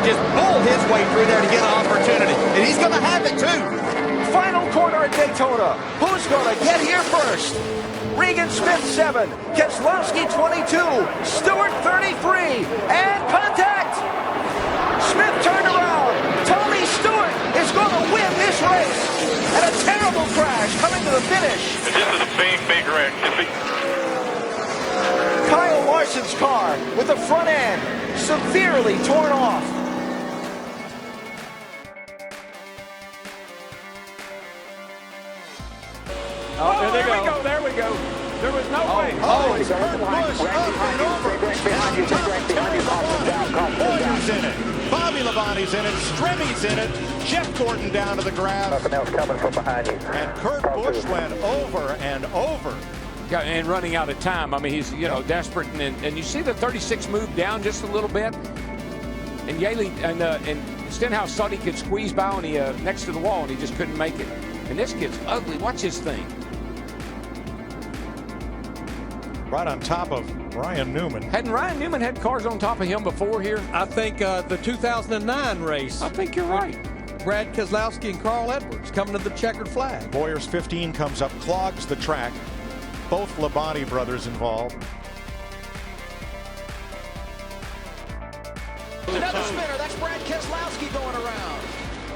just bull his way through there to get an opportunity. And he's going to have it, too. Final corner at Daytona. Who's going to get here first? Regan Smith, 7. Keselowski, 22. Stewart, 33. And contact! Smith turned around. Tony Stewart is going to win this race. And a terrible crash coming to the finish. This is a big wreck. Kyle Larson's car with the front end severely torn off. Oh, there we go. There we go. There was no way. It's Kurt Busch up and over. Boyer's in it. Bobby Labonte's in it. Stremmy's in it. Jeff Gordon down to the grab. Nothing else coming from behind you. And Kurt Busch went over and over. And running out of time. I mean, he's, desperate. And you see the 36 move down just a little bit. And Yaley and Stenhouse thought he could squeeze by on the next to the wall, and he just couldn't make it. And this kid's ugly. Watch his thing. Right on top of Ryan Newman. Hadn't Ryan Newman had cars on top of him before here? I think the 2009 race. I think you're right. Brad Keselowski and Carl Edwards coming to the checkered flag. Boyer's 15 comes up, clogs the track. Both Labonte brothers involved. Another spinner. That's Brad Keselowski going around.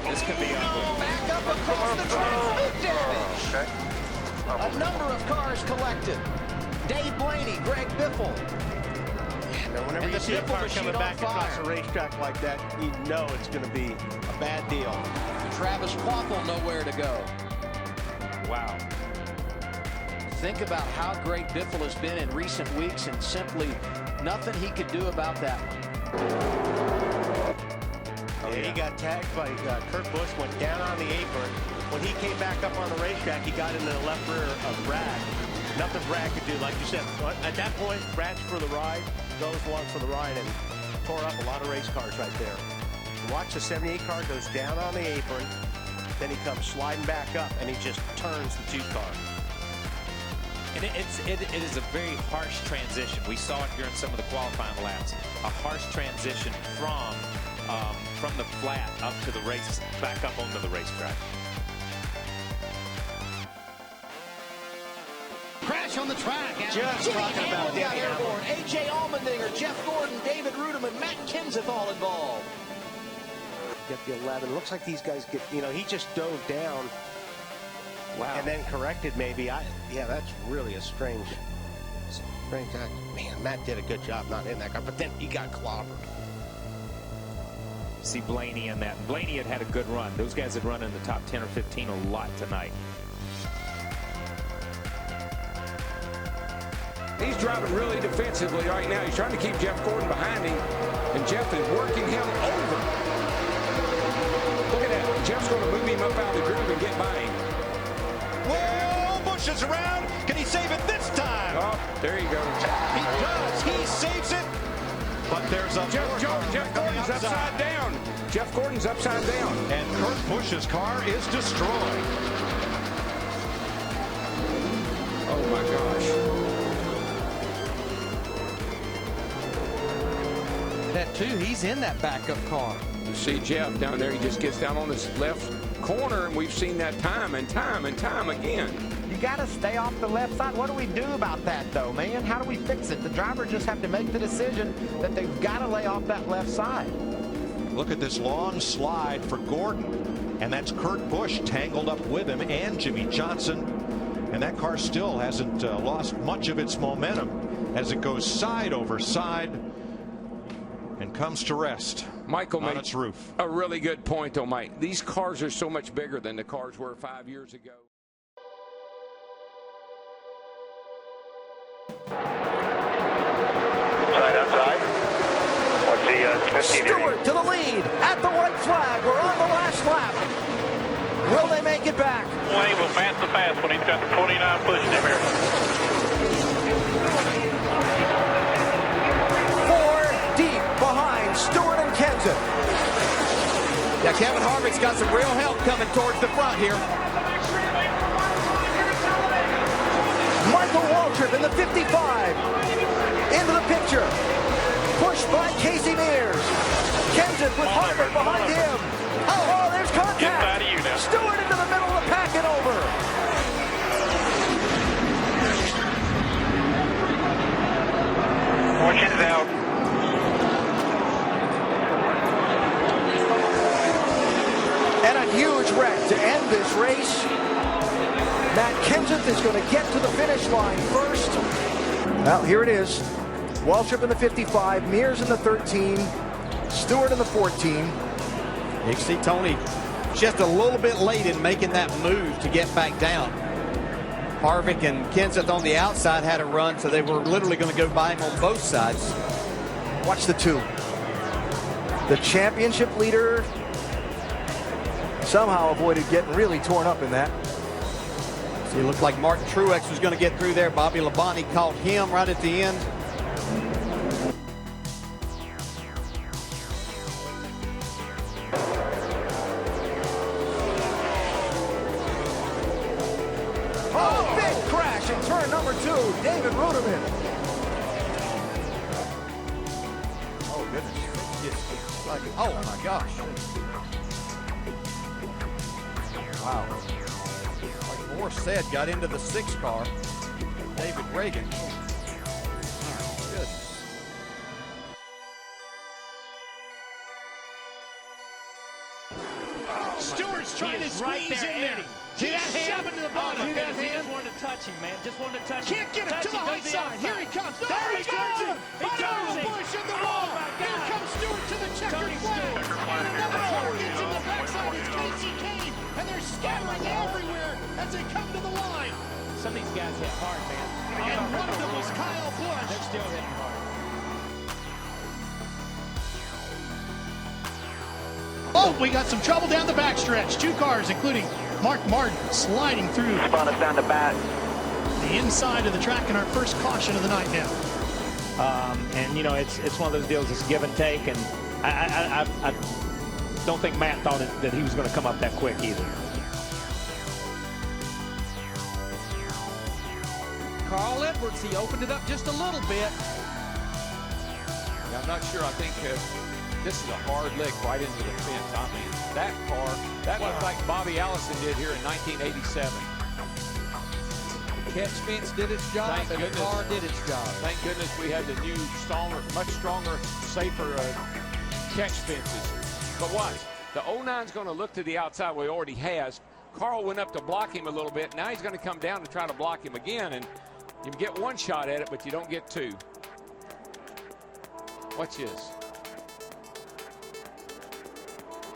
This could be ugly. Back up across the track. Big damage. A number of cars collected. Dave Blaney, Greg Biffle. Whenever you see a car coming back across a racetrack like that, you know it's going to be a bad deal. Travis Quaffle nowhere to go. Wow. Think about how great Biffle has been in recent weeks, and simply nothing he could do about that one. He got tagged by Kurt Busch, went down on the apron. When he came back up on the racetrack, he got into the left rear of Brad. Nothing Brad could do, like you said. At that point, Brad's for the ride, goes along for the ride, and tore up a lot of race cars right there. Watch the 78 car goes down on the apron, then he comes sliding back up, and he just turns the 2 car. And it is a very harsh transition. We saw it during some of the qualifying laps. A harsh transition from the flat up to the race, back up onto the racetrack. Crash on the track. Just talking about got airborne. A.J. Allmendinger, Jeff Gordon, David Ruderman, Matt Kenseth all involved. Get the 11. Looks like these guys get, he just dove down. Wow. And then corrected maybe. Yeah, that's really a strange act. Man, Matt did a good job not in that car, but then he got clobbered. See Blaney in that. Blaney had a good run. Those guys had run in the top 10 or 15 a lot tonight. He's driving really defensively right now. He's trying to keep Jeff Gordon behind him, and Jeff is working him over. Look at that. Jeff's going to move him up out of the groove and get by him. Whoa, Busch is around. Can he save it this time? Oh, there you go. He does. He saves it. But there's a Jeff Gordon's upside down. Jeff Gordon's upside down. And Kurt Busch's car is destroyed. Oh, my gosh. That too, he's in that backup car. You see Jeff down there, he just gets down on this left corner, and we've seen that time and time and time again. You got to stay off the left side. What do we do about that, though, man? How do we fix it? The driver just have to make the decision that they've got to lay off that left side. Look at this long slide for Gordon, and that's Kurt Busch tangled up with him and Jimmy Johnson, and that car still hasn't lost much of its momentum as it goes side over side and comes to rest. Michael on made its roof. A really good point, though, Mike. These cars are so much bigger than the cars were 5 years ago. Outside. What's the 15 Stewart to the lead at the white flag. We're on the last lap. Will they make it back? Wayne will pass the pass when he's got the 29 pushing him here. 4 deep behind Stewart and Kenseth. Yeah, Kevin Harvick's got some real help coming towards the front here. Michael Waltrip in the 55. Into the picture. Pushed by Casey Mears. Kenseth with Harvick behind him. Oh, there's contact. Get out of you now. Stewart into the middle of the pack and over. Caution's out. And a huge wreck to end this race. Matt Kenseth is going to get to the finish line first. Well, here it is. Waltrip in the 55, Mears in the 13, Stewart in the 14. You can see Tony just a little bit late in making that move to get back down. Harvick and Kenseth on the outside had a run, so they were literally going to go by him on both sides. Watch the two. The championship leader somehow avoided getting really torn up in that. See, it looked like Martin Truex was going to get through there. Bobby Labonte caught him right at the end. Oh, big crash in turn number 2. David Ruderman. Oh, goodness. Oh, my gosh. Wow. Like Moore said, got into the 6 car. David Reagan. Goodness. Stewart's trying to squeeze in there. See that hand? Into the bottom. He just wanted to touch him, man. Just wanted to touch him. Can't get him to the high side. Here he comes. There he goes. Bush in the wall. Here comes Stewart to the checkered flag. And another car gets in the backside. It's Casey Kane. And they're scattering everywhere as they come to the line. Some of these guys hit hard, man. And one of them was Kyle Busch. They're still hitting hard. Oh, we got some trouble down the backstretch. 2 cars, including Mark Martin, sliding through Spun us down the back. the inside of the track in our first caution of the night now. And you know, it's one of those deals. It's give and take, and I don't think Matt thought that he was going to come up that quick either. Carl Edwards, he opened it up just a little bit. Yeah, I'm not sure. I think this is a hard lick right into the fence. I mean, that car, that looked like Bobby Allison did here in 1987. Catch fence did its job, Thank and goodness. the car did its job. Thank goodness we had the new, stronger, much stronger, safer catch fences. But watch, the 09's going to look to the outside where he already has. Carl went up to block him a little bit. Now he's going to come down and try to block him again, and you get one shot at it, but you don't get 2. Watch this.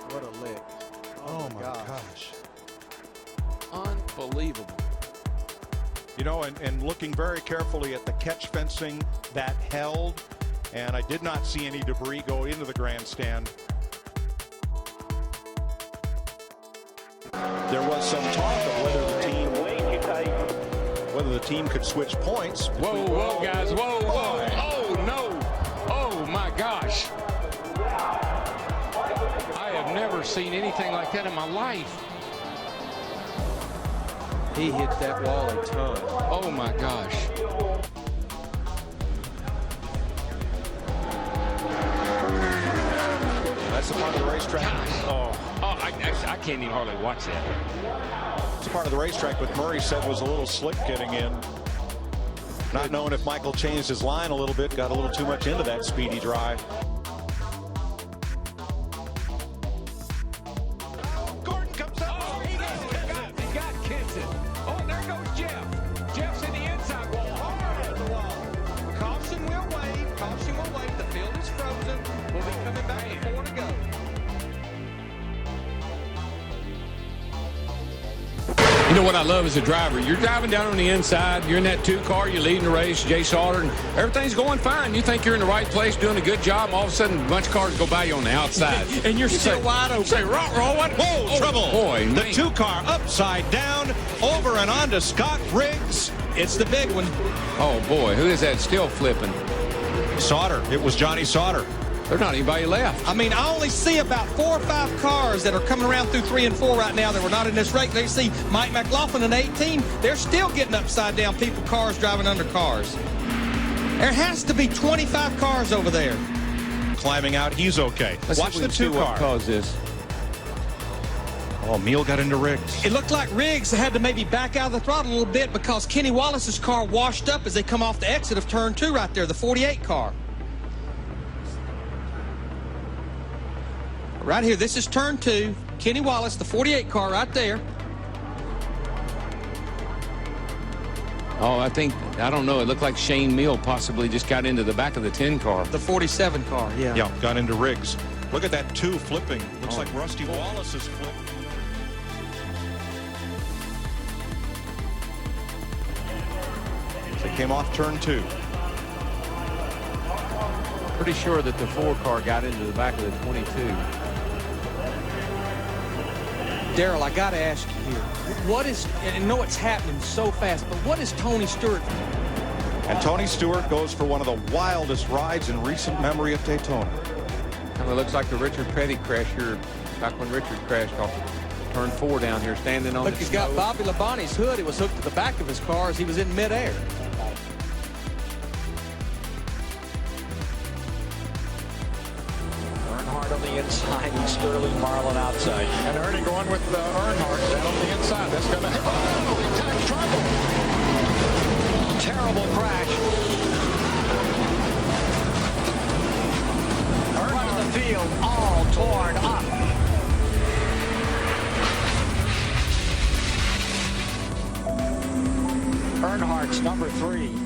What a lick. Oh my gosh. Unbelievable. You know, and looking very carefully at the catch fencing that held, and I did not see any debris go into the grandstand. There was some talk of whether the team could switch points. Whoa, whoa, guys, whoa, whoa. Oh, no. Oh, my gosh. I have never seen anything like that in my life. He hit that wall a ton. Oh, my gosh. That's a part of the racetrack. I can't even hardly watch that. It's part of the racetrack, but Murray said was a little slick getting in. Not knowing if Michael changed his line a little bit, got a little too much into that speedy drive. Gordon comes up. Oh, he got Kenseth. Oh, and there goes Jeff. Jeff's in the inside wall. Hard at the wall. Caution will wave. Caution will wave. The field is frozen. We'll be coming back with 4 to go. You know what I love as a driver? You're driving down on the inside. You're in that 2 car. You're leading the race, Jay Sauter, and everything's going fine. You think you're in the right place, doing a good job. All of a sudden, a bunch of cars go by you on the outside. And you're still wide open. Say, raw, what? Whoa, trouble. Boy, the man. 2 car upside down, over and on to Scott Riggs. It's the big one. Oh, boy, who is that still flipping? Sauter. It was Johnny Sauter. There's not anybody left. I mean, I only see about 4 or 5 cars that are coming around through 3 and 4 right now that were not in this race. They see Mike McLaughlin in 18. They're still getting upside down people, cars driving under cars. There has to be 25 cars over there. climbing out. He's okay. Watch the two car. Caused this. Oh, Meal got into Riggs. It looked like Riggs had to maybe back out of the throttle a little bit because Kenny Wallace's car washed up as they come off the exit of turn 2 right there, the 48 car. Right here, this is turn 2. Kenny Wallace, the 48 car right there. Oh, I don't know. It looked like Shane Meal possibly just got into the back of the 10 car. The 47 car, yeah. Yeah, got into Riggs. Look at that 2 flipping. Looks like Rusty Wallace is flipping. They came off turn 2. Pretty sure that the 4 car got into the back of the 22. Darrell, I got to ask you here. What is, and I know it's happening so fast, but what is Tony Stewart? And Tony Stewart goes for one of the wildest rides in recent memory at Daytona. Kind of looks like the Richard Petty crash here, back when Richard crashed off turn 4 down here, standing on Look, the he's snow. got Bobby Labonte's hood. It was hooked to the back of his car as he was in midair. Earnhardt on the inside and Sterling Marlin outside. And Ernie going with Earnhardt down on the inside. That's going to hit. Oh, big time trouble. Terrible crash. Front of the field, all torn up. Earnhardt's number 3.